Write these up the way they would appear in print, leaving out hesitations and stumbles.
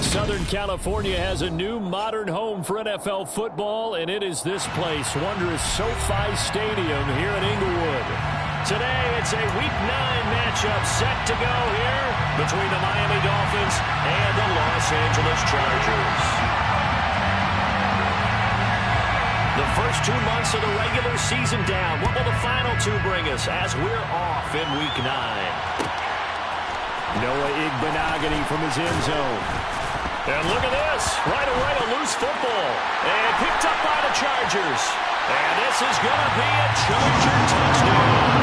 Southern California has a new modern home for NFL football, and it is this place, wondrous SoFi Stadium here in Inglewood. Today, it's a Week 9 matchup set to go here between the Miami Dolphins and the Los Angeles Chargers. The first 2 months of the regular season down. What will the final 2 bring us as we're off in Week 9? Noah Igbenogany from his end zone. And look at this. Right away, a loose football. And picked up by the Chargers. And this is going to be a Charger touchdown.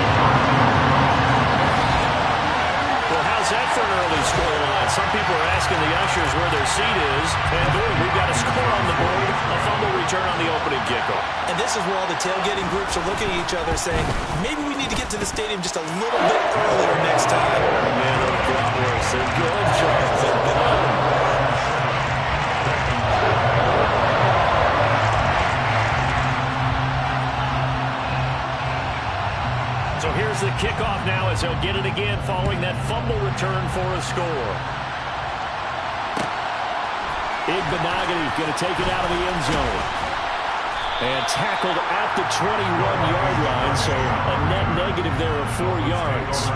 Well, how's that for an early scoreline? Some people are asking the ushers where their seat is. And boom, we've got a score on the board. A fumble return on the opening kickoff. And this is where all the tailgating groups are looking at each other saying, maybe we need to get to the stadium just a little bit earlier next time. Man, those bratwursts, they're good, Charles. They're good. So here's the kickoff now as they'll get it again following that fumble return for a score. Igbenogany going to take it out of the end zone. And tackled at the 21-yard line, so a net negative there of 4 yards.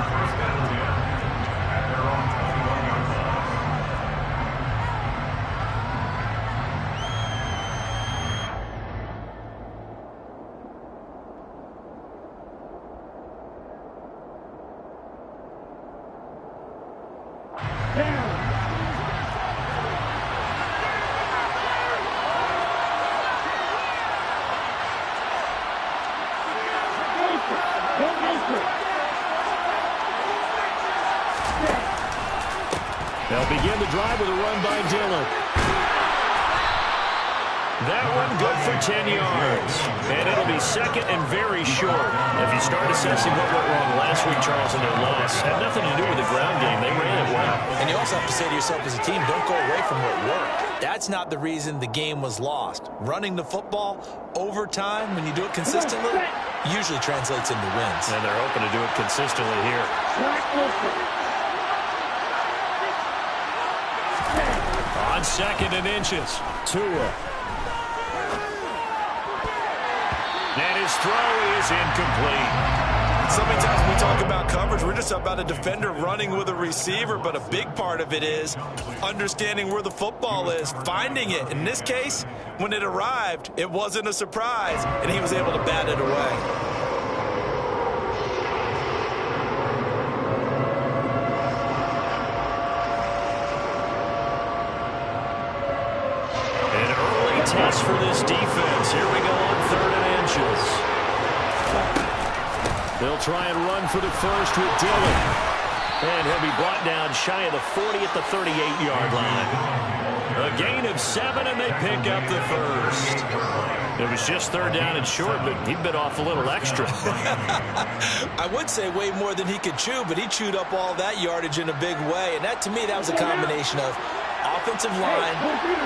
They'll begin the drive with a run by Dillon. That one good for 10 yards. And it'll be second and very short. If you start assessing what went wrong last week, Charles, in their loss, had nothing to do with the ground game. They ran it well. And you also have to say to yourself as a team, don't go away from what worked. That's not the reason the game was lost. Running the football over time, when you do it consistently, usually translates into wins. And they're hoping to do it consistently here. On second and inches, Tua. And his throw is incomplete. So many times when we talk about coverage, we're just about a defender running with a receiver, but a big part of it is understanding where the football is, finding it. In this case, when it arrived, it wasn't a surprise, and he was able to bat it away. Test for this defense. Here we go on third and inches. They'll try and run for the first with Dillon. And he'll be brought down shy of the 40 at the 38-yard line. A gain of 7, and they pick up the first. It was just third down and short, but he bit off a little extra. I would say way more than he could chew, but he chewed up all that yardage in a big way. And that, to me, that was a combination of offensive line,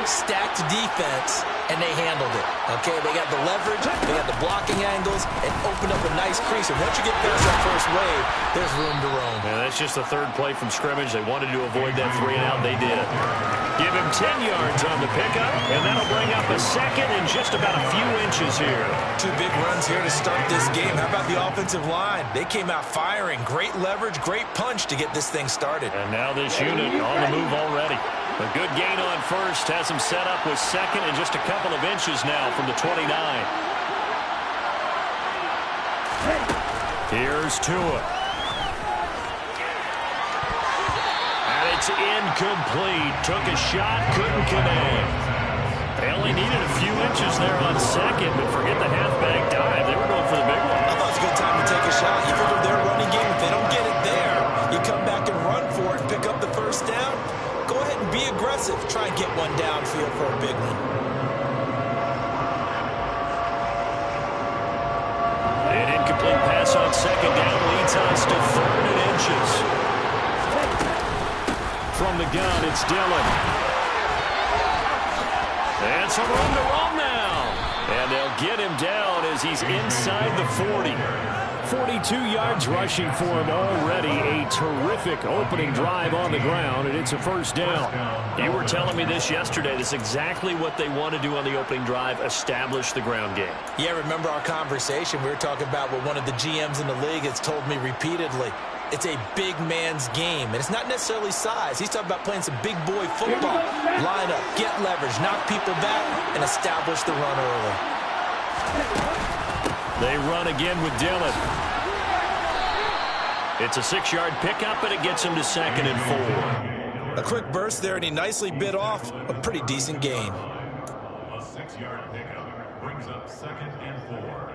stacked defense, and they handled it. Okay, they got the leverage, they got the blocking angles, and opened up a nice crease. And once you get past that first wave, there's room to roam. And that's just the third play from scrimmage. They wanted to avoid that 3-and-out. They did. Give him 10 yards on the pickup, and that'll bring up a second in just about a few inches here. 2 big runs here to start this game. How about the offensive line? They came out firing. Great leverage, great punch to get this thing started. And now this unit on the move already. A good gain on first has him set up with second and just a couple of inches now from the 29. Here's Tua. And it's incomplete. Took a shot, couldn't connect. They only needed a few inches there on second, but forget the halfback dive. They were going for the big one. I thought it was a good time to take a shot. You figure their running game, if they don't get it there, you come back and run for it and pick up the first down. Go ahead and be aggressive. Try and get one downfield for a big one. An incomplete pass on second down leads us to third and inches. From the gun, it's Dillon. And some room to roam now. And they'll get him down as he's inside the 40. 42 yards rushing for him already. A terrific opening drive on the ground, and it's a first down. You were telling me this yesterday. This is exactly what they want to do on the opening drive, establish the ground game. Yeah, remember our conversation? We were talking about what one of the GMs in the league has told me repeatedly. It's a big man's game, and it's not necessarily size. He's talking about playing some big boy football. Line up, get leverage, knock people back, and establish the run early. They run again with Dillon. It's a 6-yard pickup, and it gets him to 2nd and 4. A quick burst there, and he nicely bit off a pretty decent gain. A 6-yard pickup brings up 2nd and 4.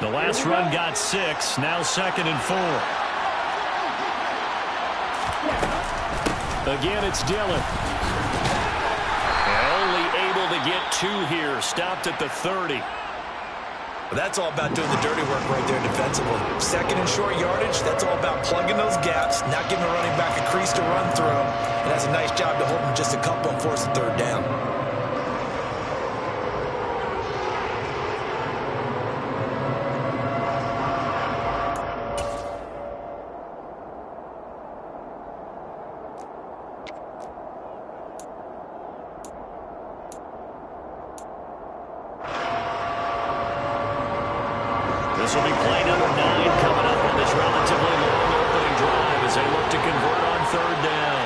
The last run got 6, now 2nd and 4. Again, it's Dillon. And only able to get 2 here. Stopped at the 30. Well, that's all about doing the dirty work right there defensively. 2nd and short yardage, that's all about plugging those gaps, not giving the running back a crease to run through. And that's a nice job to hold him just a couple and force a 3rd down. This will be play number 9 coming up on this relatively long opening drive as they look to convert on 3rd down.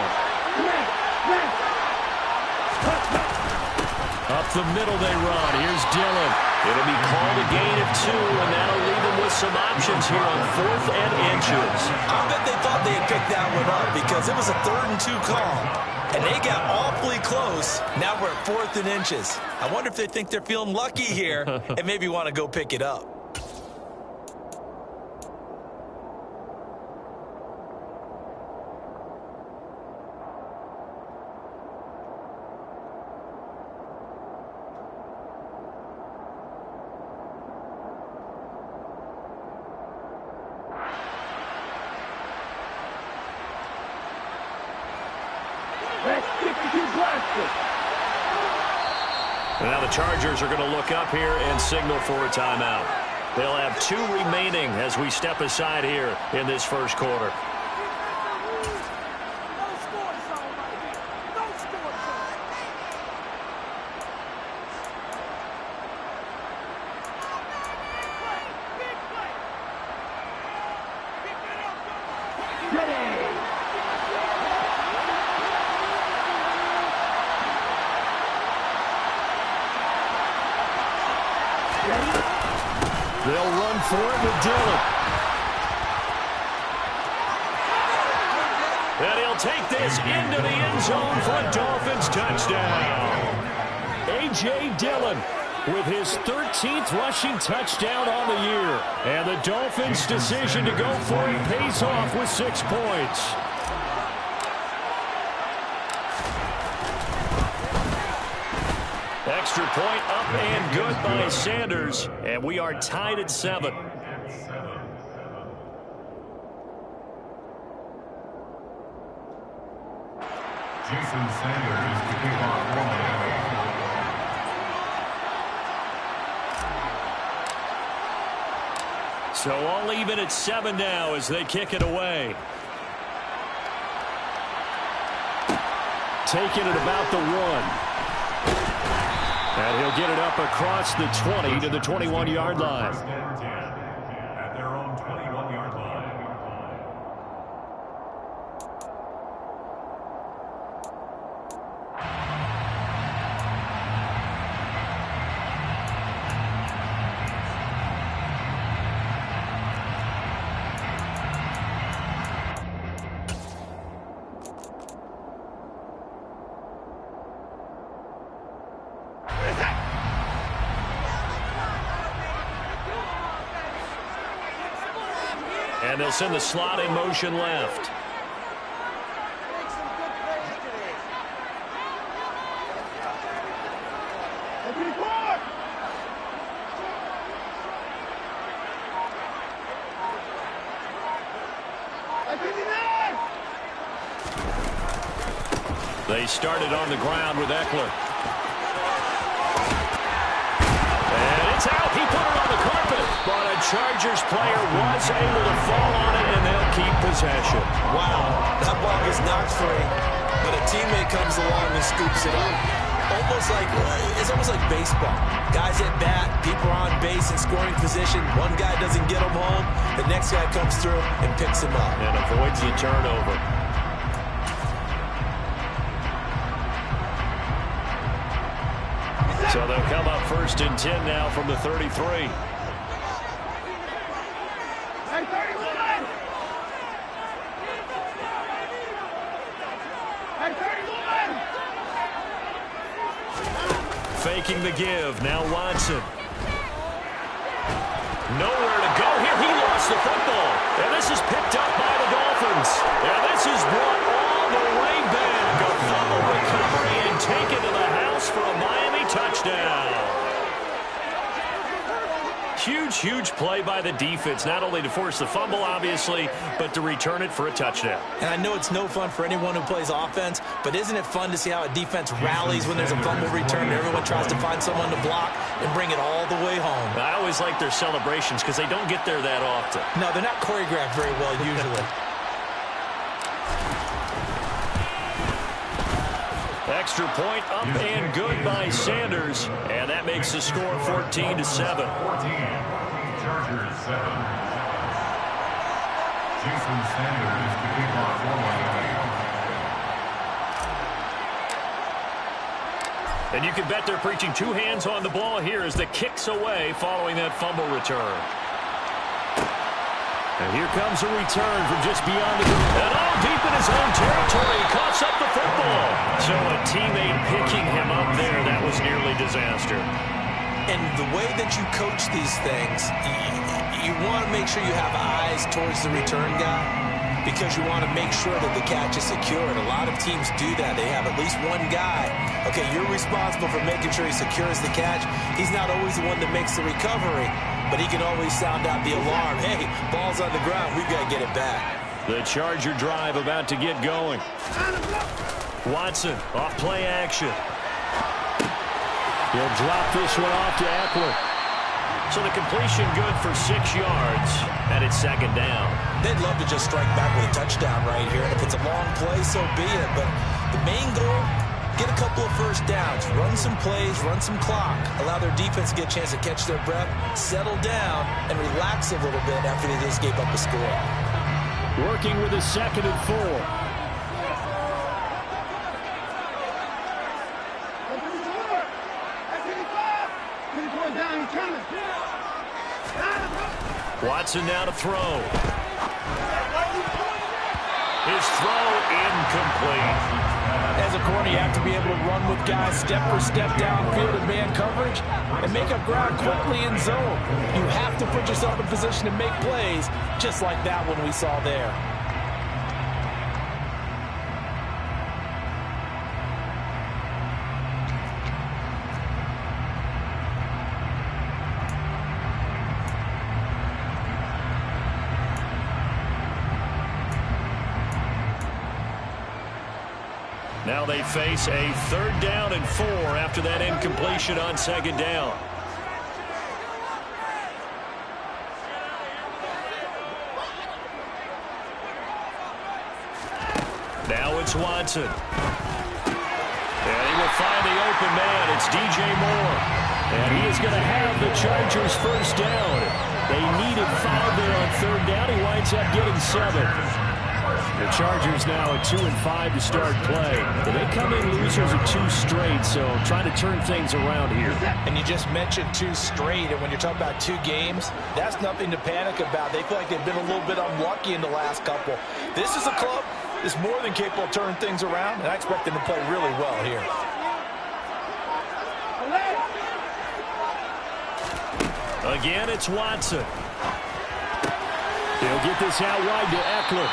Up the middle they run. Here's Dillon. It'll be called a gain of 2, and that'll leave them with some options here on 4th and inches. I bet they thought they had picked that one up because it was a 3rd and 2 call. And they got awfully close. Now we're at 4th and inches. I wonder if they think they're feeling lucky here and maybe want to go pick it up. Now the Chargers are going to look up here and signal for a timeout. They'll have 2 remaining as we step aside here in this first quarter. They'll run for it with Dillon. And he'll take this into the end zone for a Dolphins touchdown. A.J. Dillon with his 13th rushing touchdown on the year. And the Dolphins' decision to go for it pays off with 6 points. Extra point up and good by Sanders. And we are tied at 7. Jason Sanders to kick off for Miami. So all even at 7 now as they kick it away. Taking it about the 1. And he'll get it up across the 20 to the 21-yard line. At their own 21-yard line. And they'll send the slot in motion left. They started on the ground with Eckler. And it's out. He put it on the carpet. But a Chargers player was able to fall on it, and they'll keep possession. Wow, that ball gets knocked free, but a teammate comes along and scoops it up. It's almost like baseball. Guys at bat, people are on base in scoring position. One guy doesn't get him home. The next guy comes through and picks him up. And avoids the turnover. So they'll come up 1st and 10 now from the 33. Faking the give. Now Watson. Nowhere to go here. He lost the football. And this is picked up by the Dolphins. And this is brought all the way back. A fumble recovery and taken to the house for a Miami touchdown. Huge play by the defense, not only to force the fumble, obviously, but to return it for a touchdown. And I know it's no fun for anyone who plays offense, but isn't it fun to see how a defense rallies when there's a fumble return and everyone tries to find someone to block and bring it all the way home? I always like their celebrations because they don't get there that often. No, they're not choreographed very well usually. Extra point up and good by Sanders, and that makes the score 14-7. 14, Chargers 7. Jason Sanders to kick off for Miami. And you can bet they're preaching two hands on the ball here as the kick's away following that fumble return. And here comes a return from just beyond the goal. And all deep in his own territory. Coughs up the football. So a teammate picking him up there, that was nearly disaster. And the way that you coach these things, you want to make sure you have eyes towards the return guy because you want to make sure that the catch is secured. A lot of teams do that. They have at least one guy. Okay, you're responsible for making sure he secures the catch. He's not always the one that makes the recovery, but he can always sound out the alarm. Hey, ball's on the ground. We've got to get it back. The Charger drive about to get going. Watson off play action. He'll drop this one off to Eckler. So the completion good for 6 yards, and it's 2nd down. They'd love to just strike back with a touchdown right here. And if it's a long play, so be it. But the main goal, get a couple of first downs, run some plays, run some clock, allow their defense to get a chance to catch their breath, settle down, and relax a little bit after they just gave up a score. Working with a 2nd and 4. Watson now to throw. His throw incomplete. As a corner, you have to be able to run with guys step for step downfield in man coverage and make up ground quickly in zone. You have to put yourself in position to make plays, just like that one we saw there. Now they face a 3rd down and 4 after that incompletion on 2nd down. Now it's Watson. And he will find the open man. It's DJ Moore. And he is going to have the Chargers 1st down. They needed 5 there on 3rd down. He winds up getting 7. The Chargers now at 2-5 to start play. They come in losers of 2 straight, so trying to turn things around here. And you just mentioned 2 straight, and when you're talking about 2 games, that's nothing to panic about. They feel like they've been a little bit unlucky in the last couple. This is a club that's more than capable of turning things around, and I expect them to play really well here. Again, it's Watson. He'll get this out wide to Eckler.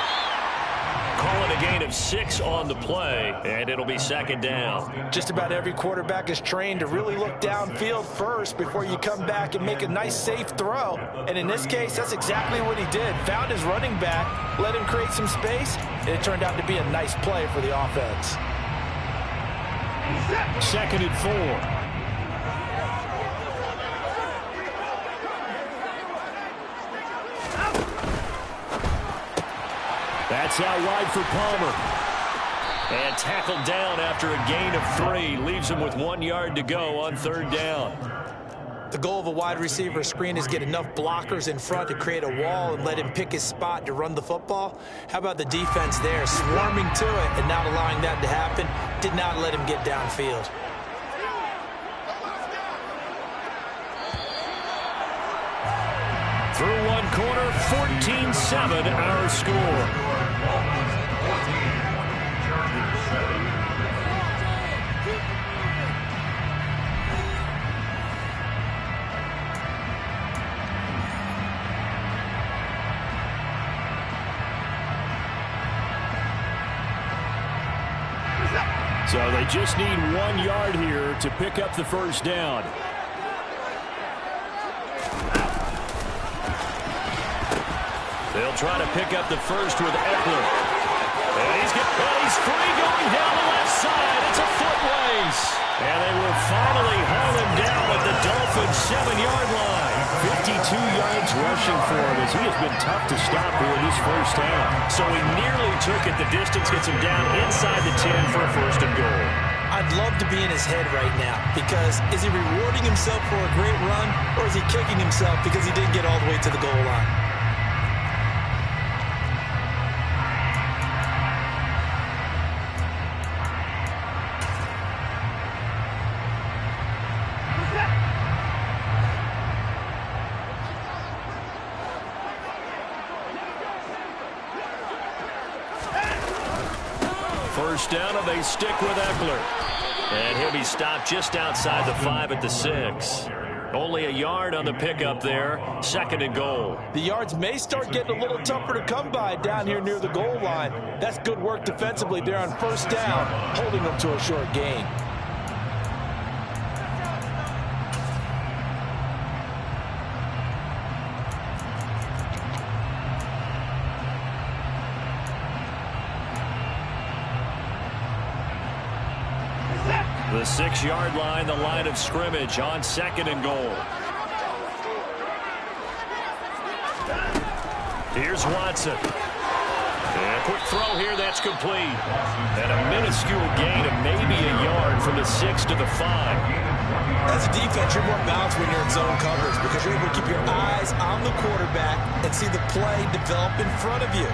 Call it a gain of 6 on the play, and it'll be 2nd down. Just about every quarterback is trained to really look downfield first before you come back and make a nice, safe throw. And in this case, that's exactly what he did. Found his running back, let him create some space, and it turned out to be a nice play for the offense. 2nd and 4. That's out wide for Palmer. And tackled down after a gain of 3. Leaves him with 1 yard to go on 3rd down. The goal of a wide receiver screen is get enough blockers in front to create a wall and let him pick his spot to run the football. How about the defense there, swarming to it and not allowing that to happen? Did not let him get downfield. Through one quarter, 14-7 our score. So they just need 1 yard here to pick up the 1st down. They'll try to pick up the 1st with Eckler. And he's free going down the left side. It's a foot race. And they will finally haul him down at the Dolphins' 7-yard line. 52 yards rushing for him as he has been tough to stop here in this 1st half. So he nearly took it the distance, gets him down inside the 10 for a 1st and goal. I'd love to be in his head right now because is he rewarding himself for a great run or is he kicking himself because he didn't get all the way to the goal line? First down, and they stick with Eckler. And he'll be stopped just outside the 5 at the 6. Only a yard on the pickup there. 2nd and goal. The yards may start getting a little tougher to come by down here near the goal line. That's good work defensively there on 1st down, holding them to a short gain. The 6-yard line, the line of scrimmage on 2nd and goal. Here's Watson. And a quick throw here, that's complete. And a minuscule gain of maybe a yard from the 6 to the 5. As a defense, you're more balanced when you're in zone coverage because you're able to keep your eyes on the quarterback and see the play develop in front of you.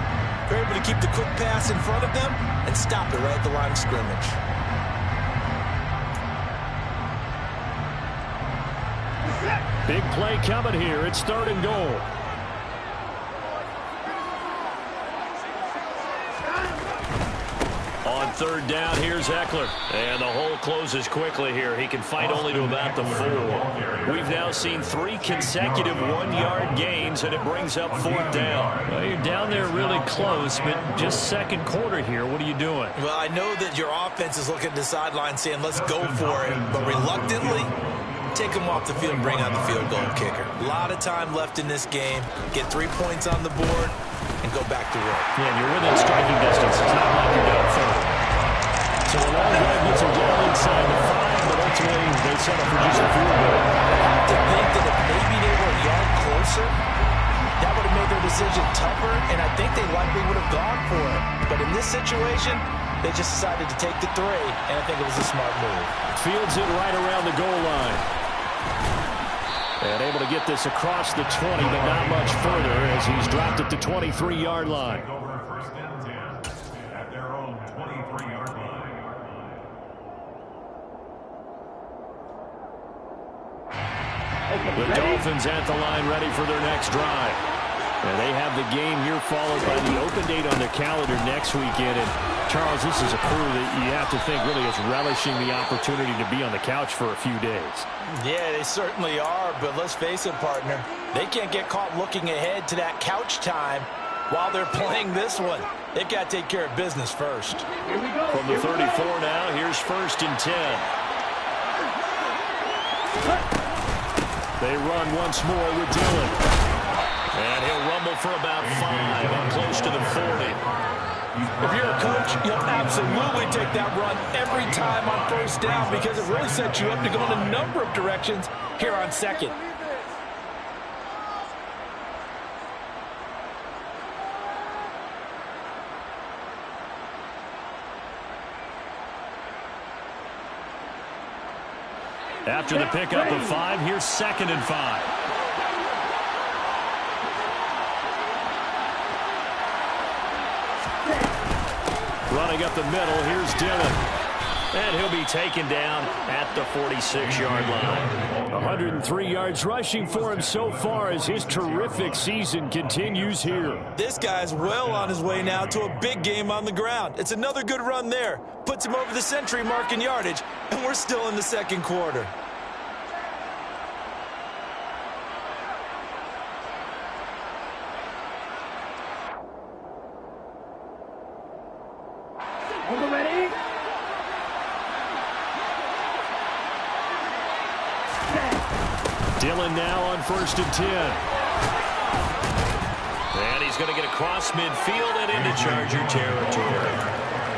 You're able to keep the quick pass in front of them and stop it right at the line of scrimmage. Big play coming here. It's 3rd and goal. On 3rd down, here's Eckler. And the hole closes quickly here. He can fight only to about the 4. We've now seen 3 consecutive 1-yard gains, and it brings up 4th down. Well, you're down there really close, but just 2nd quarter here. What are you doing? Well, I know that your offense is looking at the sideline saying, let's go for it. But reluctantly, take him off the field and bring out the field goal kicker. A lot of time left in this game. Get 3 points on the board and go back to work. Yeah, and you're within striking distance. It's not like you're down 3rd. So a long drive gets him down inside the 5, but ultimately they settle for just a field goal. I have to think that if maybe they were a yard closer, that would have made their decision tougher, and I think they likely would have gone for it. But in this situation, they just decided to take the 3, and I think it was a smart move. Fields it right around the goal line. And able to get this across the 20, but not much further as he's dropped at the 23-yard line. Over 1st and 10 at their own 23-yard line. The Dolphins at the line ready for their next drive. And they have the game here followed by the open date on their calendar next weekend. And Charles, this is a crew that you have to think really is relishing the opportunity to be on the couch for a few days. Yeah, they certainly are, but let's face it, partner. They can't get caught looking ahead to that couch time while they're playing this one. They've got to take care of business first. From the 34 now, here's 1st and 10. They run once more with Dillon. And he'll rumble for about 5 up close to the 40. If you're a coach, you'll absolutely take that run every time on first down because it really sets you up to go in a number of directions here on second. After the pickup of 5, here's 2nd and 5. Running up the middle, here's Dillon. And he'll be taken down at the 46-yard line. 103 yards rushing for him so far as his terrific season continues here. This guy's well on his way now to a big game on the ground. It's another good run there. Puts him over the century mark in yardage, and we're still in the second quarter. Dillon now on 1st and 10. And he's going to get across midfield and into Charger territory.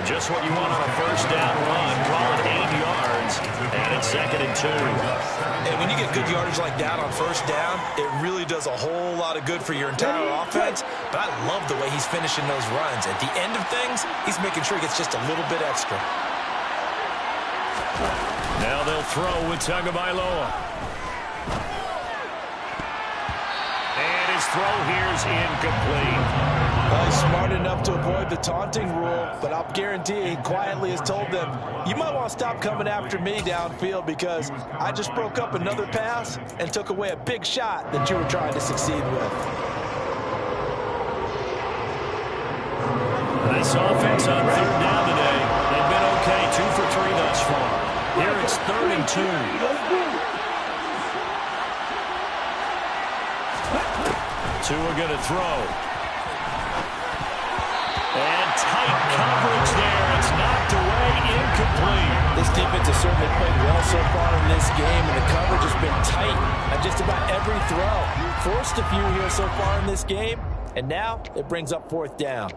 Just what you want on a first down run. Call it 8 yards, and it's 2nd and 2. And when you get good yardage like that on first down, it really does a whole lot of good for your entire offense. But I love the way he's finishing those runs. At the end of things, he's making sure he gets just a little bit extra. Now they'll throw with Tagovailoa. And his throw here's incomplete. Well, he's smart enough to avoid the taunting rule, but I'll guarantee he quietly has told them, you might want to stop coming after me downfield because I just broke up another pass and took away a big shot that you were trying to succeed with. Nice offense on 3rd down today. They've been okay, 2 for 3 thus far. Here it's 3rd and 2. Tua going to throw. And tight coverage there. It's knocked away, incomplete. This defense has certainly played well so far in this game, and the coverage has been tight on just about every throw. Forced a few here so far in this game, and now it brings up 4th down.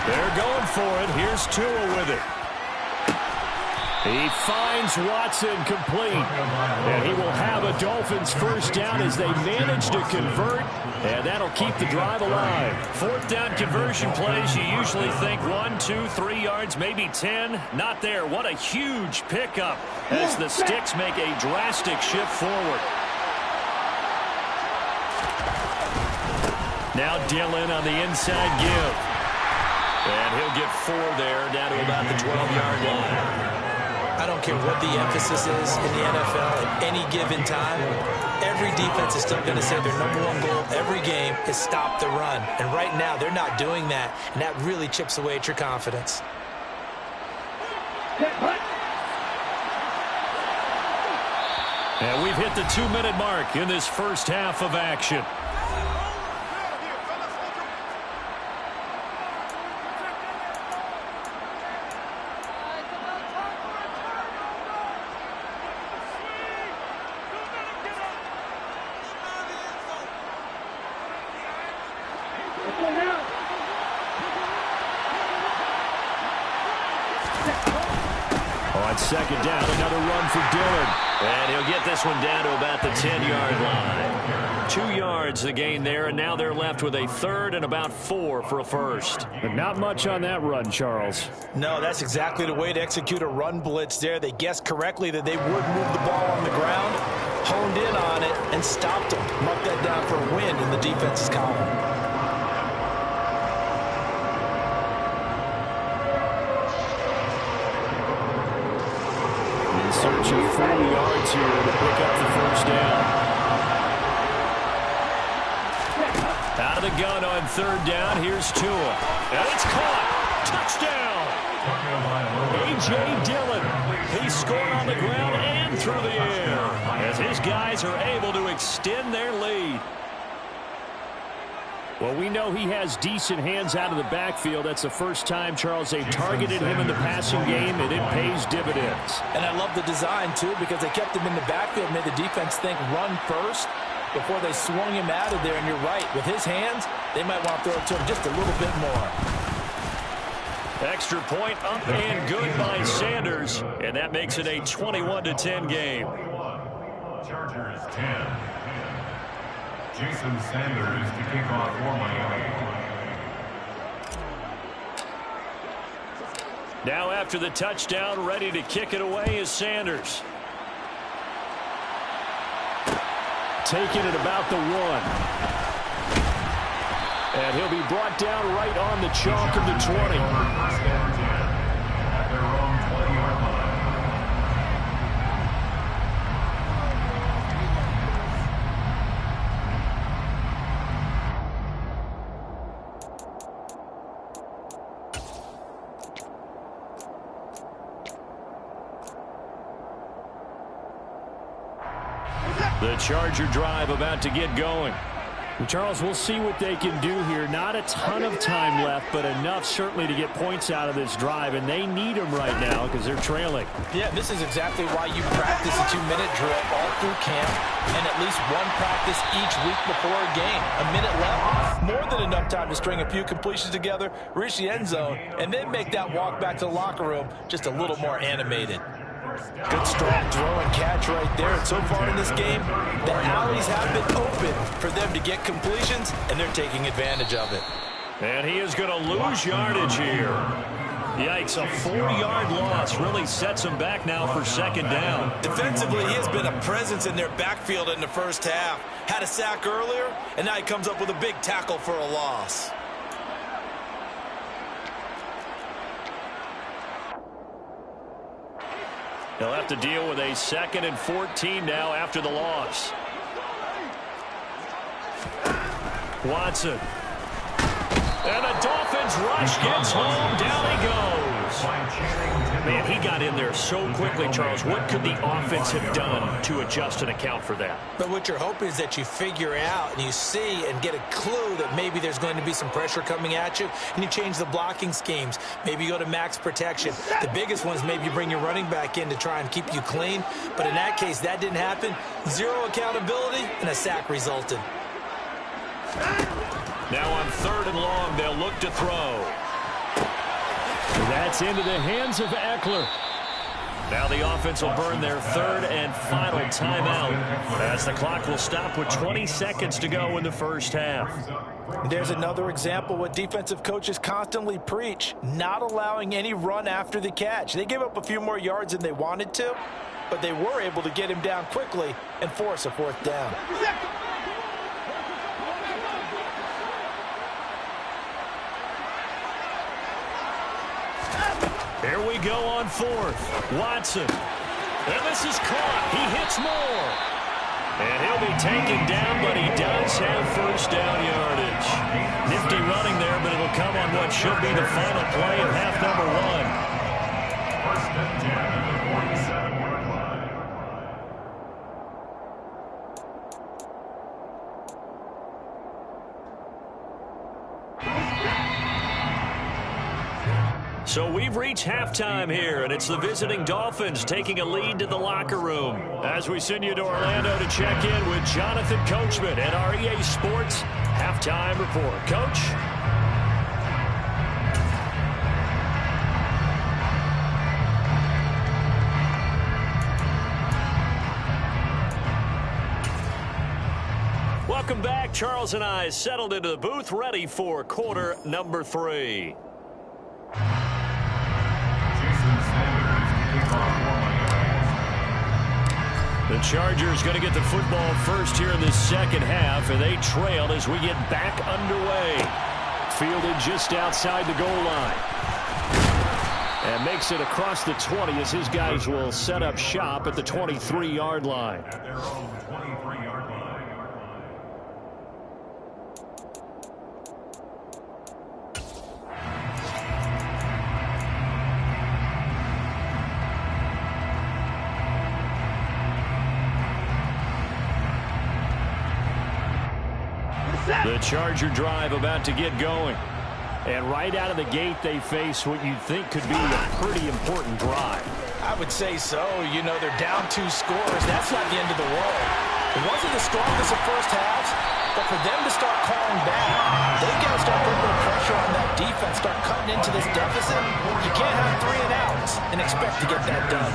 They're going for it. Here's Tua with it. He finds Watson complete. And he will have a Dolphins first down as they manage to convert. And that'll keep the drive alive. 4th down conversion plays, you usually think 1, 2, 3 yards, maybe 10. Not there. What a huge pickup as the Sticks make a drastic shift forward. Now Dillon on the inside give. And he'll get 4 there, down to about the 12-yard line. I don't care what the emphasis is in the NFL at any given time. Every defense is still going to say their #1 goal every game is stop the run. And right now, they're not doing that, and that really chips away at your confidence. And we've hit the 2-minute mark in this first half of action. On 2nd down, another run for Dillon. And he'll get this one down to about the 10-yard line. 2 yards the gain there, and now they're left with a 3rd and about 4 for a first. But not much on that run, Charles. No, that's exactly the way to execute a run blitz there. They guessed correctly that they would move the ball on the ground, honed in on it, and stopped them. Marked that down for a win in the defense's column. Search of 4 yards here to pick up the first down. Out of the gun on 3rd down. Here's Tua. And it's caught. Touchdown. A.J. Dillon, he scored on the ground and through the air as his guys are able to extend their lead. Well, we know he has decent hands out of the backfield. That's the first time, Charles, they've targeted him in the passing game, and it pays dividends. And I love the design, too, because they kept him in the backfield, made the defense think run first before they swung him out of there. And you're right, with his hands, they might want to throw it to him just a little bit more. Extra point up and good by Sanders, and that makes it a 21-10 game. Chargers 10. Jason Sanders to kick off for Miami. Now after the touchdown, ready to kick it away is Sanders. Taking it about the 1. And he'll be brought down right on the chalk of the 20. First down 10 at their own 20-yard line. The Charger drive about to get going. Charles, we'll see what they can do here. Not a ton of time left, but enough certainly to get points out of this drive, and they need them right now because they're trailing. Yeah, this is exactly why you practice a 2-minute drill all through camp and at least one practice each week before a game. A minute left, more than enough time to string a few completions together, reach the end zone, and then make that walk back to the locker room just a little more animated. Good strong throw and catch right there. And so far in this game, the alleys have been open for them to get completions, and they're taking advantage of it. And he is going to lose yardage here. Yikes, a 4-yard loss really sets him back now for second down. Defensively, he has been a presence in their backfield in the first half. Had a sack earlier, and now he comes up with a big tackle for a loss. They'll have to deal with a 2nd and 14 now after the loss. Watson. And the Dolphins rush gets home. Down he goes. Man, he got in there so quickly, Charles. What could the offense have done to adjust and account for that? But what you're hoping is that you figure out and you see and get a clue that maybe there's going to be some pressure coming at you, and you change the blocking schemes. Maybe you go to max protection. The biggest one is maybe you bring your running back in to try and keep you clean. But in that case, that didn't happen. Zero accountability, and a sack resulted. Now on 3rd and long, they'll look to throw. That's into the hands of Eckler. Now the offense will burn their 3rd and final timeout as the clock will stop with 20 seconds to go in the first half. There's another example what defensive coaches constantly preach, not allowing any run after the catch. They gave up a few more yards than they wanted to, but they were able to get him down quickly and force a 4th down. Here we go on 4th. Watson. And this is caught. He hits more. And he'll be taken down, but he does have first down yardage. Nifty running there, but it'll come on what should be the final play of half number 1. First and 10 at the 47-yard line. So we've reached halftime here, and it's the visiting Dolphins taking a lead to the locker room. As we send you to Orlando to check in with Jonathan Coachman at our EA Sports Halftime Report. Coach? Welcome back. Charles and I settled into the booth, ready for quarter number 3. The Chargers going to get the football first here in the second half, and they trail as we get back underway. Fielded just outside the goal line. And makes it across the 20 as his guys will set up shop at the 23-yard line. At their own 23-yard line. The Charger drive about to get going. And right out of the gate, they face what you'd think could be a pretty important drive. I would say so. You know, they're down 2 scores. That's not the end of the world. It wasn't the strongest of first halves, but for them to start calling back, they've got to start putting more pressure on that defense, start cutting into this deficit. You can't have 3 and outs and expect to get that done.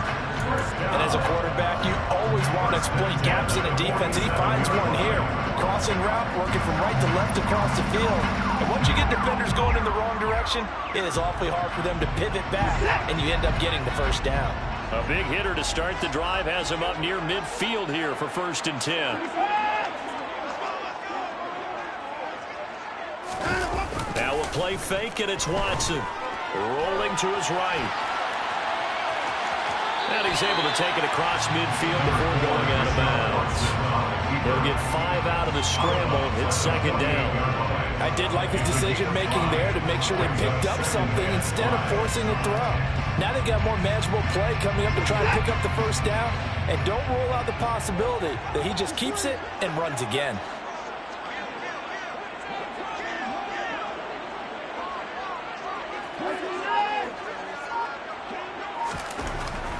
And as a quarterback, you always want to exploit gaps in a defense, and he finds one here. Crossing route, working from right to left across the field. And once you get defenders going in the wrong direction, it is awfully hard for them to pivot back, and you end up getting the first down. A big hitter to start the drive has him up near midfield here for 1st and 10. Now a play fake, and it's Watson. Rolling to his right. And he's able to take it across midfield before going out of bounds. He'll get 5 out of the scramble. It's 2nd down. I did like his decision-making there to make sure they picked up something instead of forcing a throw. Now they've got more manageable play coming up to try to pick up the first down. And don't rule out the possibility that he just keeps it and runs again.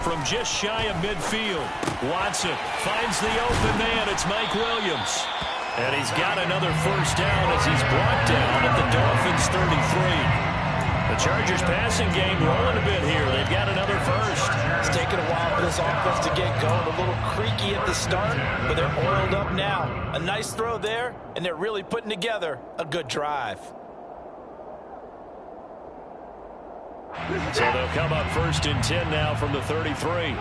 From just shy of midfield, Watson finds the open man. It's Mike Williams. And he's got another first down as he's brought down at the Dolphins' 33. The Chargers passing game rolling a bit here. They've got another first. It's taken a while for this offense to get going. A little creaky at the start, but they're oiled up now. A nice throw there, and they're really putting together a good drive. So they'll come up 1st and 10 now from the 33.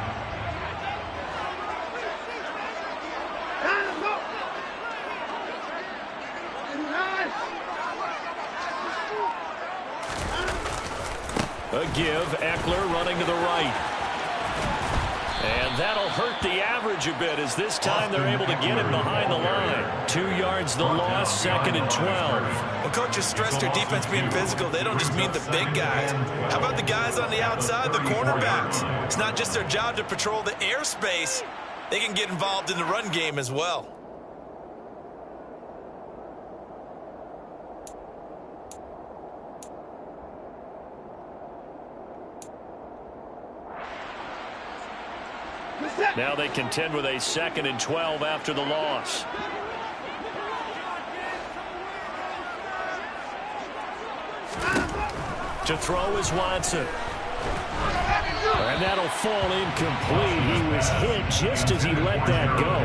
A give, Eckler running to the right. And that'll hurt the average a bit as this time they're able to get him behind the line. 2 yards the loss, 2nd and 12. When coaches stress their defense being physical, they don't just mean the big guys. How about the guys on the outside, the cornerbacks? It's not just their job to patrol the airspace. They can get involved in the run game as well. Now they contend with a 2nd and 12 after the loss. To throw is Watson. And that'll fall incomplete. He was hit just as he let that go.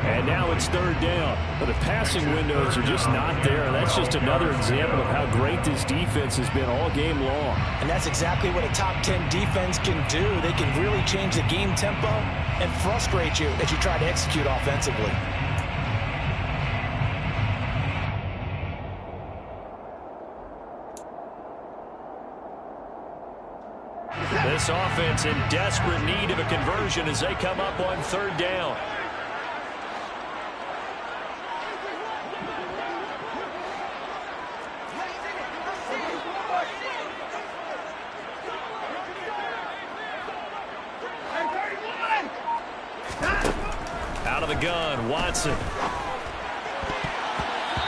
And now it's 3rd down. But the passing windows are just not there. That's just another example of how great this defense has been all game long. And that's exactly what a top 10 defense can do. They can really change the game tempo and frustrate you as you try to execute offensively. This offense in desperate need of a conversion as they come up on 3rd down. Out of the gun, Watson.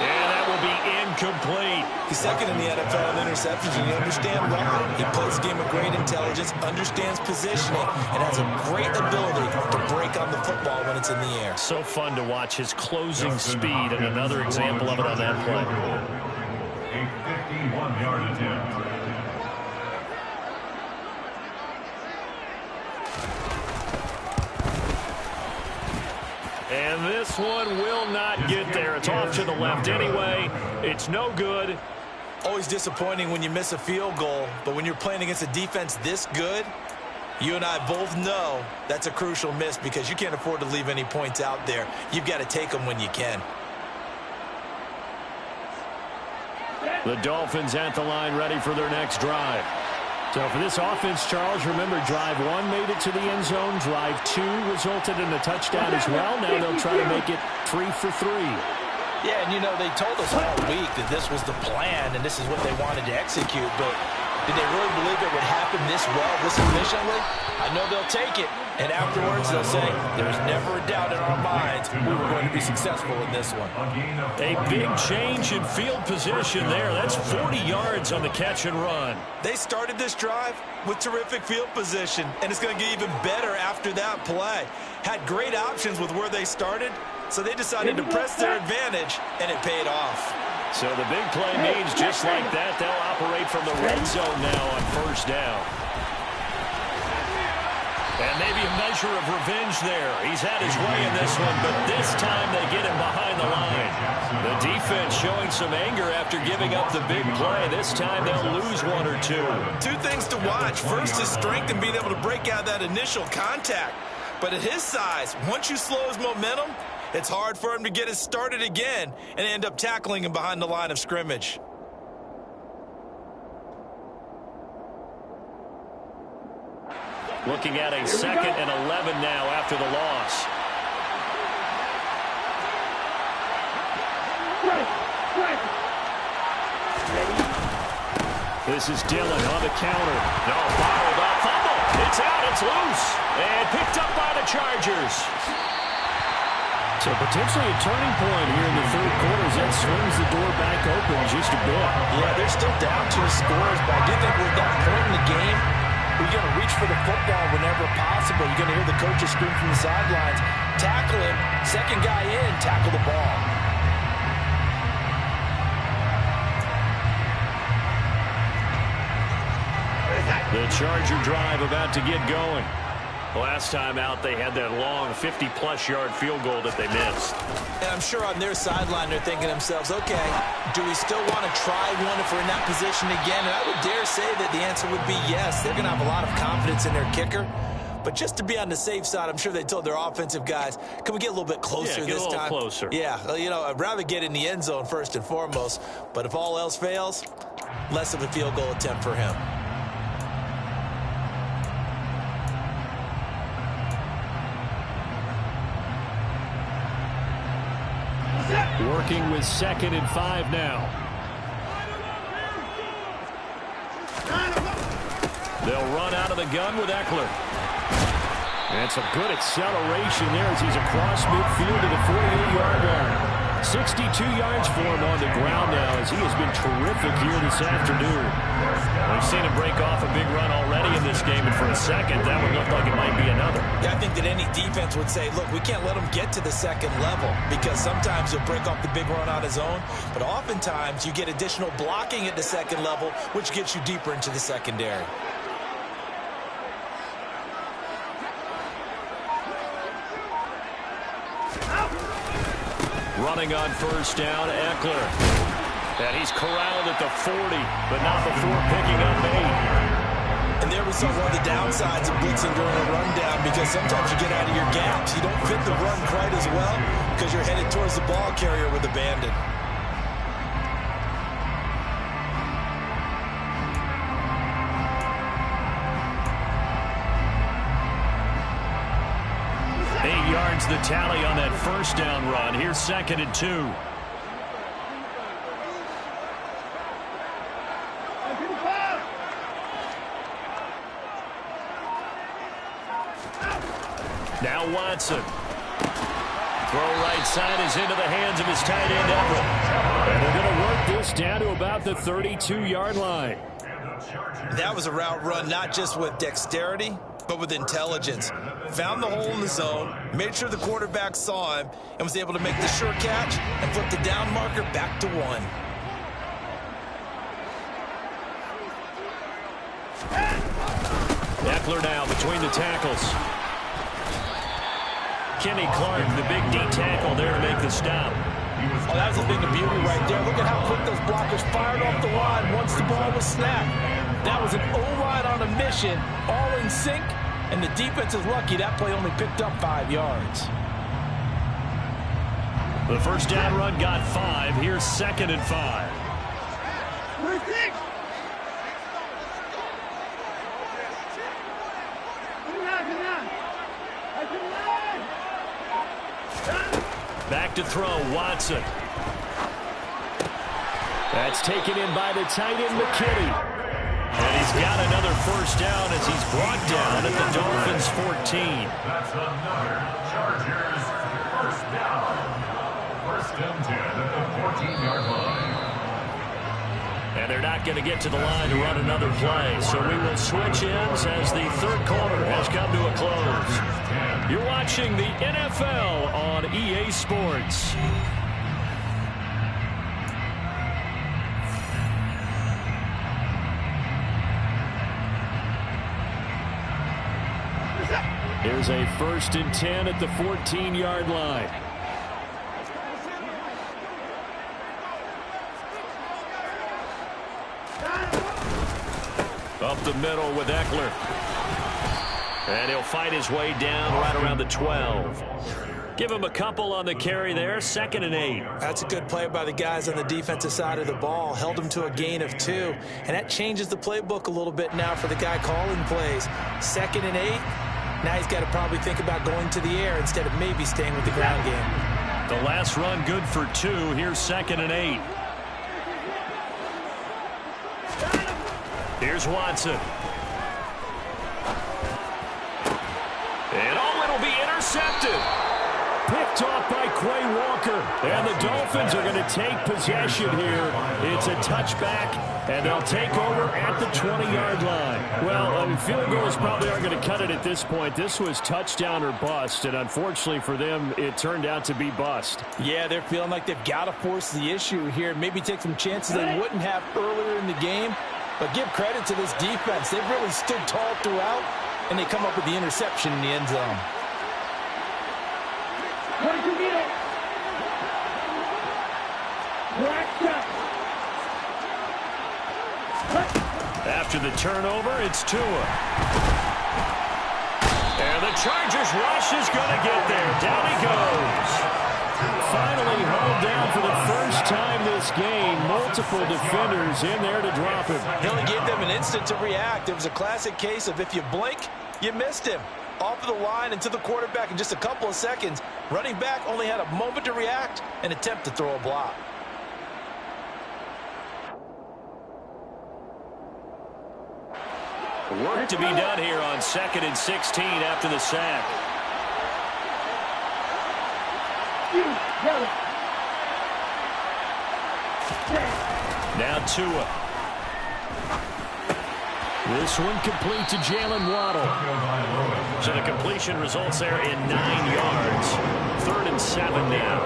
And that will be incomplete. He's 2nd in the NFL in interceptions, and you understand why. He plays the game with great intelligence, understands positioning, and has a great ability to break on the football when it's in the air. So fun to watch his closing speed, and another example of it on that play. A 51-yard attempt. And this one will not get there. It's off to the left anyway. It's no good. Always disappointing when you miss a field goal, but when you're playing against a defense this good, you and I both know that's a crucial miss because you can't afford to leave any points out there. You've got to take them when you can. The Dolphins at the line ready for their next drive. So for this offense, Charles, remember drive 1 made it to the end zone. Drive 2 resulted in a touchdown as well. Now they'll try to make it 3 for 3. Yeah, and you know, they told us all week that this was the plan and this is what they wanted to execute. But did they really believe it would happen this well, this efficiently? I know they'll take it. And afterwards, they'll say, there's never a doubt in our minds we were going to be successful in this one. A big change in field position there. That's 40 yards on the catch and run. They started this drive with terrific field position, and it's going to get even better after that play. Had great options with where they started, so they decided to press their advantage, and it paid off. So the big play means just like that, they'll operate from the red zone now on first down. And maybe a measure of revenge there. He's had his way in this one, but this time they get him behind the line. The defense showing some anger after giving up the big play. This time they'll lose one or two. Two things to watch. First, his strength and being able to break out that initial contact. But at his size, once you slow his momentum, it's hard for him to get it started again and end up tackling him behind the line of scrimmage. Looking at a 2nd and 11 now after the loss. This is Dillon on the counter. No, bottled up, fumble. It's out, it's loose. And picked up by the Chargers. So potentially a turning point here in the third quarter as that swings the door back open just a bit. Yeah, they're still down 2 scores, but I do think we're at that point in the game. We're going to reach for the football whenever possible. You're going to hear the coaches scream from the sidelines. Tackle him. Second guy in, tackle the ball. The Charger drive about to get going. Last time out, they had that long 50-plus yard field goal that they missed. And I'm sure on their sideline, they're thinking to themselves, okay, do we still want to try one if we're in that position again? And I would dare say that the answer would be yes. They're going to have a lot of confidence in their kicker. But just to be on the safe side, I'm sure they told their offensive guys, can we get a little bit closer this time? Get a little closer. Yeah, you know, I'd rather get in the end zone first and foremost. But if all else fails, less of a field goal attempt for him. Working with 2nd and 5 now. They'll run out of the gun with Eckler. And some good acceleration there as he's across midfield to the 48-yard line. 62 yards for him on the ground now as he has been terrific here this afternoon. We've seen him break off a big run already in this game, and for a second, that would look like it might be another. Yeah, I think that any defense would say, look, we can't let him get to the second level because sometimes he'll break off the big run on his own, but oftentimes you get additional blocking at the second level, which gets you deeper into the secondary. Running on first down, Eckler. And he's corralled at the 40, but not before picking up 8. And there we saw one of the downsides of blitzing during a rundown because sometimes you get out of your gaps. You don't fit the run quite as well because you're headed towards the ball carrier with a bandit. The tally on that first down run. Here's 2nd and 2. Now Watson. Throw right side is into the hands of his tight end, Everett. And they're going to work this down to about the 32-yard line. That was a route run not just with dexterity, but with intelligence. Found the hole in the zone, made sure the quarterback saw him, and was able to make the sure catch and flip the down marker back to 1. Eckler now between the tackles. Kenny Clark, the big D tackle there to make the stop. Oh, that was a thing of beauty right there. Look at how quick those blockers fired off the line once the ball was snapped. That was an O-line on a mission, all in sync, and the defense is lucky that play only picked up 5 yards. The first down run got 5. Here's 2nd and 5. Back to throw, Watson. That's taken in by the tight end, McKinney. And he's got another first down as he's brought down at the Dolphins' 14. That's another Chargers first down. First and 10 at the 14-yard line. And they're not going to get to the line to run another play. So we will switch ends as the third quarter has come to a close. You're watching the NFL on EA Sports. Here's a 1st and 10 at the 14-yard line. Up the middle with Eckler. And he'll fight his way down right around the 12. Give him a couple on the carry there. 2nd and 8. That's a good play by the guys on the defensive side of the ball. Held him to a gain of 2. And that changes the playbook a little bit now for the guy calling plays. 2nd and 8. Now he's got to probably think about going to the air instead of maybe staying with the ground game. The last run good for 2. Here's 2nd and 8. Here's Watson. And it'll be intercepted. Picked off by Quay Walker. And the Dolphins are going to take possession here. It's a touchback, and they'll take over at the 20-yard line. Well, field goals probably aren't going to cut it at this point. This was touchdown or bust, and unfortunately for them, it turned out to be bust. Yeah, they're feeling like they've got to force the issue here. Maybe take some chances they wouldn't have earlier in the game. But give credit to this defense. They've really stood tall throughout, and they come up with the interception in the end zone. After the turnover, it's Tua. And the Chargers rush is going to get there. Down he goes. Finally hauled down for the first time this game. Multiple defenders in there to drop him. He only gave them an instant to react. It was a classic case of if you blink, you missed him. Off of the line and to the quarterback in just a couple of seconds. Running back only had a moment to react and attempt to throw a block. Work to be done here on 2nd and 16 after the sack. Now Tua. This one complete to Jalen Waddle. So the completion results there in 9 yards. 3rd and 7 now.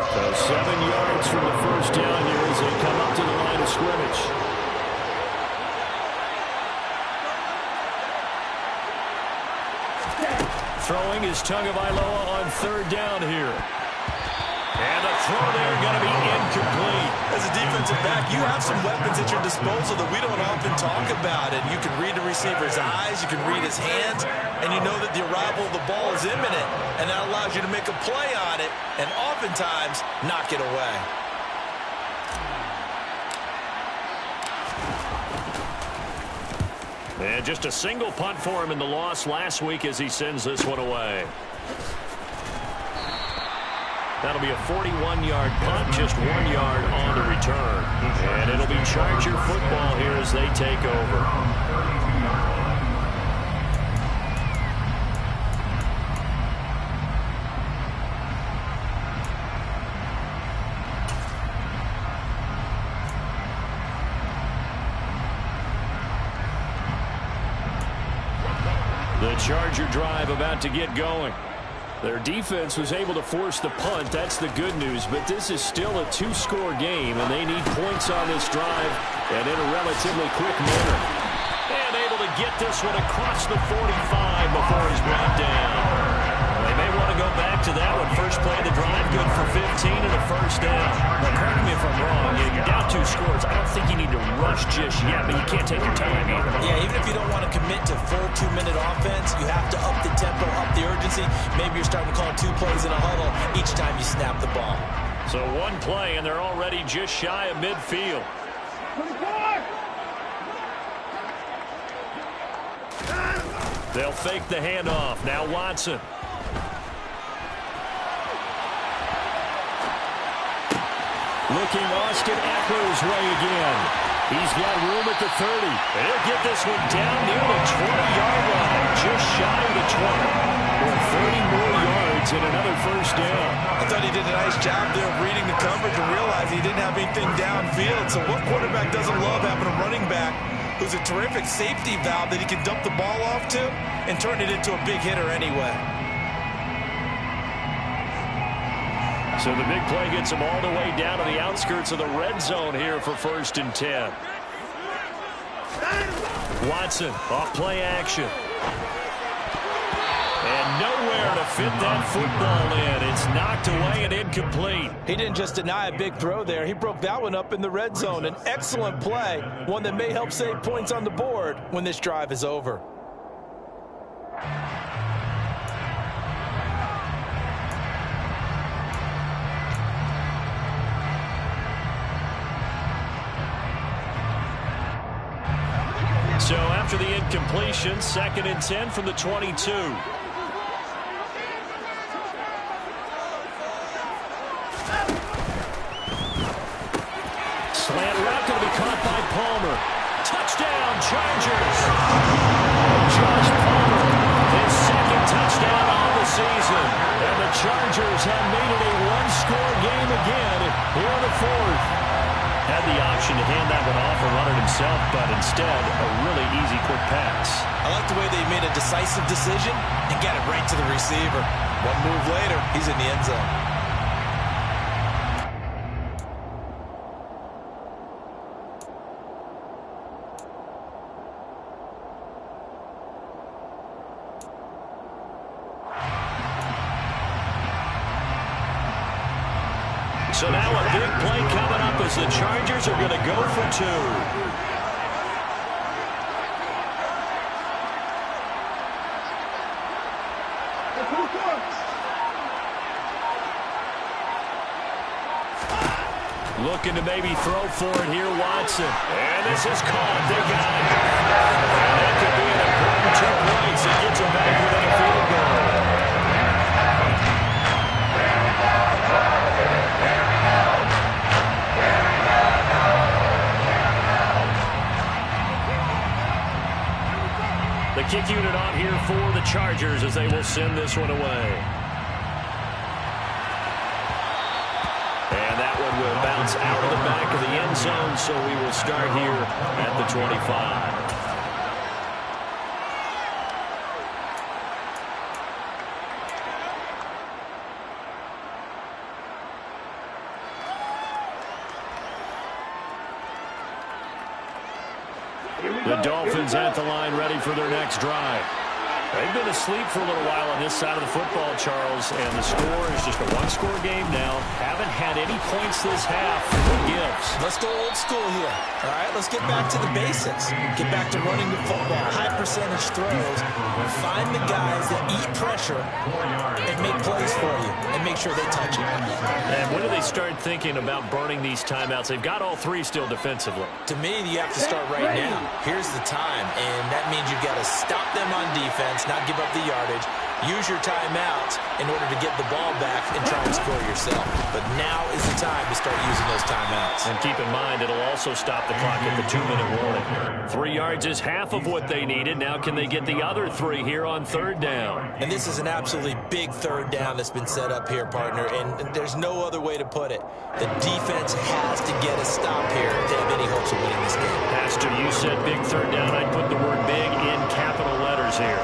So 7 yards from the first down here as they come up to the line of scrimmage. Throwing is Tagovailoa on 3rd down here. And the throw there going to be incomplete. As a defensive back, you have some weapons at your disposal that we don't often talk about. And you can read the receiver's eyes, you can read his hands, and you know that the arrival of the ball is imminent. And that allows you to make a play on it and oftentimes knock it away. And just a single punt for him in the loss last week as he sends this one away. That'll be a 41-yard punt, just 1 yard on the return. And it'll be Charger football here as they take over. The Charger drive about to get going. Their defense was able to force the punt. That's the good news. But this is still a 2-score game, and they need points on this drive and in a relatively quick manner. And able to get this one across the 45 before he's brought down. They may want to go back to that one. First play of the drive, good for 15 and a first down. Now, correct me if I'm wrong. You're down 2 scores. I don't think you need to rush just yet, but you can't take your time either. Yeah, even if you don't want to commit to full 2-minute offense, you have to up the tempo, up the urgency. Maybe you're starting to call 2 plays in a huddle each time you snap the ball. So 1 play, and they're already just shy of midfield. They'll fake the handoff. Now Watson. Looking Austin Eckler's way again. He's got room at the 30. And he'll get this one down near the 20-yard line. Just shy of the 20. Or 30 more yards and another first down. I thought he did a nice job there of reading the coverage and realized he didn't have anything downfield. So what quarterback doesn't love having a running back who's a terrific safety valve that he can dump the ball off to and turn it into a big hitter anyway? So the big play gets him all the way down to the outskirts of the red zone here for 1st and 10. Watson off play action. And nowhere to fit that football in. It's knocked away and incomplete. He didn't just deny a big throw there. He broke that one up in the red zone. An excellent play, one that may help save points on the board when this drive is over. So after the incompletion, 2nd and 10 from the 22. Slant route going to be caught by Palmer. Touchdown, Chargers. Josh Palmer, his 2nd touchdown on the season. And the Chargers have made it a one-score game again here in the 4th. Had the option to hand that one off and run it himself, but instead, a really easy, quick pass. I like the way they made a decisive decision and got it right to the receiver. One move later, he's in the end zone. So now a big play coming up as the Chargers are going to go for 2. Looking to maybe throw for it here, Watson. And this is caught. They got it. And that could be an important 2 points. It gets them back within a field goal. The kick unit on here for the Chargers as they will send this one away. And that one will bounce out of the back of the end zone, so we will start here at the 25. The Dolphins at the line, ready for their next drive. They've been asleep for a little while on this side of the football, Charles, and the score is just a one-score game now. Haven't had any points this half. What gives? Let's go old school here. All right, let's get back to the basics. Get back to running the football, high percentage throws. Find the guys that eat pressure and make plays for you and make sure they touch it. And when do they start thinking about burning these timeouts? They've got all 3 still defensively. To me, you have to start right now. Here's the time, and that means you've got to stop them on defense, not give up the yardage, use your timeouts in order to get the ball back and try and score yourself. But now is the time to start using those timeouts. And keep in mind, it'll also stop the clock at the 2-minute warning. 3 yards is half of what they needed. Now can they get the other 3 here on 3rd down? And this is an absolutely big 3rd down that's been set up here, partner, and there's no other way to put it. The defense has to get a stop here if they have any hopes of winning this game. Pastor, you said big 3rd down. I'd put the word big in capital letters here.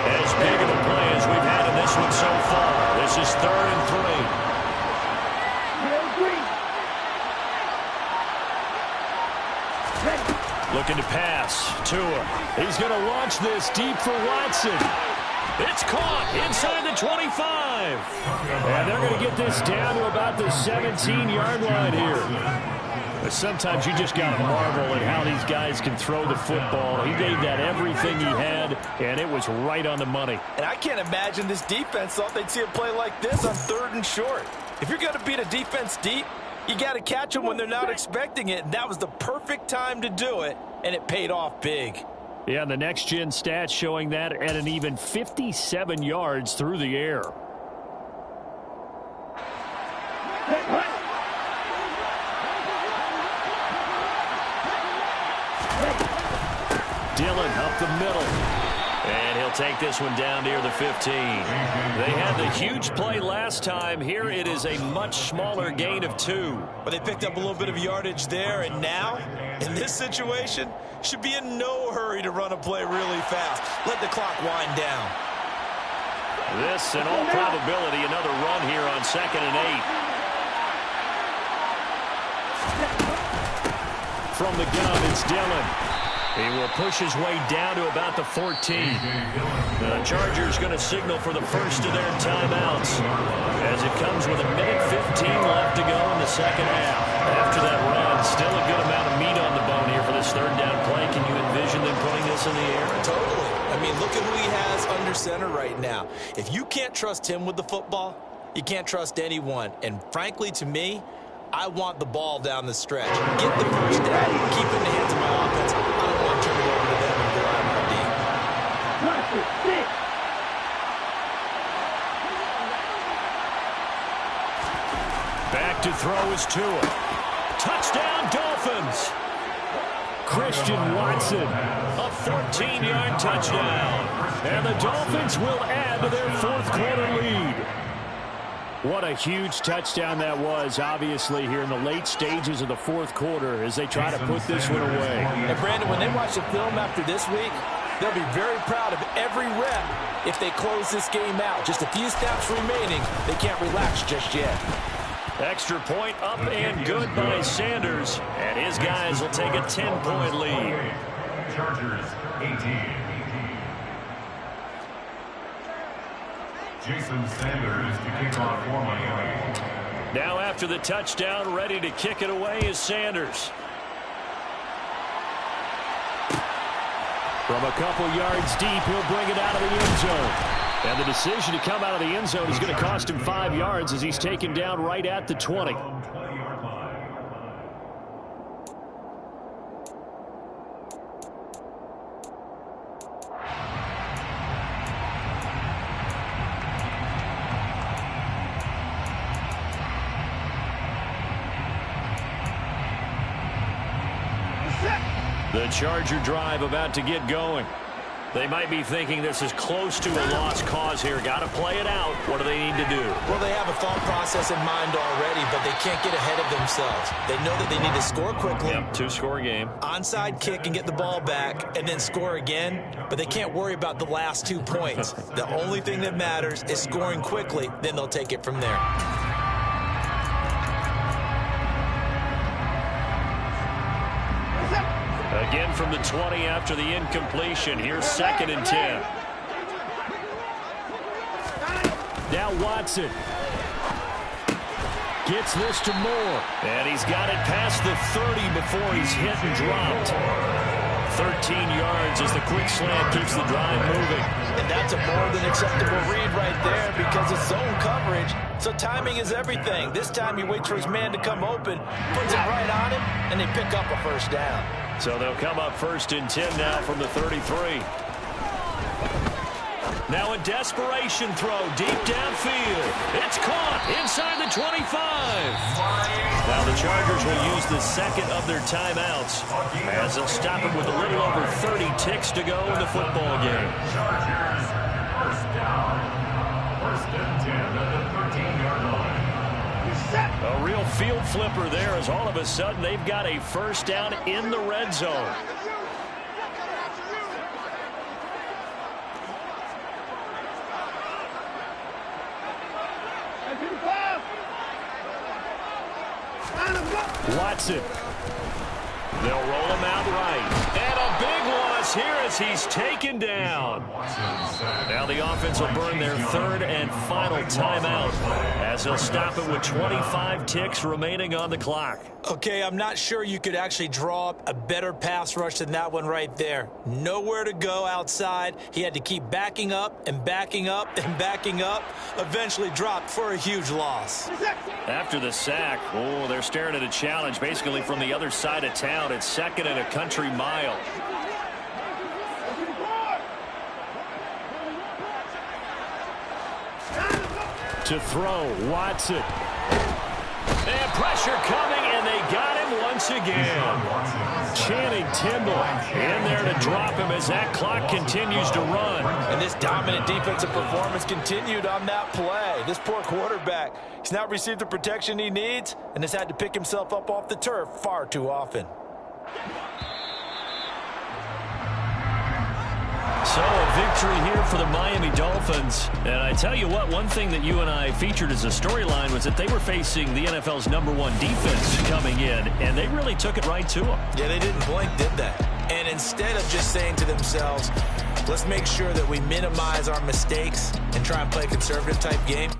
As big of a play as we've had in this one so far. This is 3rd and 3. Looking to pass. Tua. He's going to launch this deep for Watson. It's caught inside the 25. And they're going to get this down to about the 17-yard line here. But sometimes you just got to marvel at how these guys can throw the football. He gave that everything he had, and it was right on the money. And I can't imagine this defense thought they'd see a play like this on 3rd and short. If you're going to beat a defense deep, You got to catch them when they're not expecting it. And that was the perfect time to do it, and it paid off big. Yeah, the next-gen stats showing that at an even 57 yards through the air. Dillon up the middle. And he'll take this one down near the 15. They had the huge play last time. Here it is a much smaller gain of 2. But they picked up a little bit of yardage there, and now, in this situation, should be in no hurry to run a play really fast. Let the clock wind down. This, in all probability, another run here on 2nd and 8. From the gun, it's Dillon. He will push his way down to about the 14. The Chargers going to signal for the first of their timeouts as it comes with 1:15 left to go in the second half. After that run, still a good amount of meat on the bone here for this third down play. Can you envision them putting this in the air? Totally. I mean, look at who he has under center right now. If you can't trust him with the football, you can't trust anyone. And frankly, to me, I want the ball down the stretch. Get the first down. Keep it in the hands of my offense. I don't want to turn it over to them and go out my deep. Back to throw is Tua. Touchdown, Dolphins. Christian Watson, a 14-yard touchdown. And the Dolphins will add to their fourth-quarter lead. What a huge touchdown that was, obviously, here in the late stages of the fourth quarter as they try to put this one away. And, Brandon, when they watch the film after this week, they'll be very proud of every rep if they close this game out. Just a few snaps remaining. They can't relax just yet. Extra point up and good by Sanders. And his guys will take a 10-point lead. Chargers 18. Jason Sanders to kick off for Miami. Now after the touchdown, ready to kick it away is Sanders. From a couple yards deep, he'll bring it out of the end zone. And the decision to come out of the end zone is going to cost him 5 yards as he's taken down right at the 20. The Charger drive about to get going. They might be thinking this is close to a lost cause here. Got to play it out. What do they need to do? Well, they have a thought process in mind already, but they can't get ahead of themselves. They know that they need to score quickly. Yep, two-score game. Onside kick and get the ball back and then score again, but they can't worry about the last 2 points. The only thing that matters is scoring quickly, then they'll take it from there. Again from the 20 after the incompletion. Here's 2nd and 10. Now Watson gets this to Moore. And he's got it past the 30 before he's hit and dropped. 13 yards as the quick slant keeps the drive moving. And that's a more than acceptable read right there because it's zone coverage. So timing is everything. This time he waits for his man to come open, puts it right on him, and they pick up a first down. So they'll come up 1st and 10 now from the 33. Now a desperation throw deep downfield. It's caught inside the 25. Now the Chargers will use the second of their timeouts as they'll stop it with a little over 30 ticks to go in the football game. Chargers first down. 1st and 10 at the 13-yard line. A real field flipper there as all of a sudden they've got a first down in the red zone. Watson. They'll roll him out right. And a big loss here as he's taken down. Now the offense will burn their 3rd and final timeout as he'll stop it with 25 ticks remaining on the clock. Okay, I'm not sure you could actually draw up a better pass rush than that one right there. Nowhere to go outside. He had to keep backing up and backing up and backing up. Eventually dropped for a huge loss. After the sack, they're staring at a challenge basically from the other side of town. It's second and a country mile. To throw, Watson. And pressure coming, and they got him once again. Channing Tindall in there to drop him as that clock continues to run. And this dominant defensive performance continued on that play. This poor quarterback, he's not received the protection he needs and has had to pick himself up off the turf far too often. So a victory here for the Miami Dolphins. And I tell you what, one thing that you and I featured as a storyline was that they were facing the NFL's #1 defense coming in, and they really took it right to them. Yeah, they didn't blink, did they? And instead of just saying to themselves, let's make sure that we minimize our mistakes and try and play a conservative type game,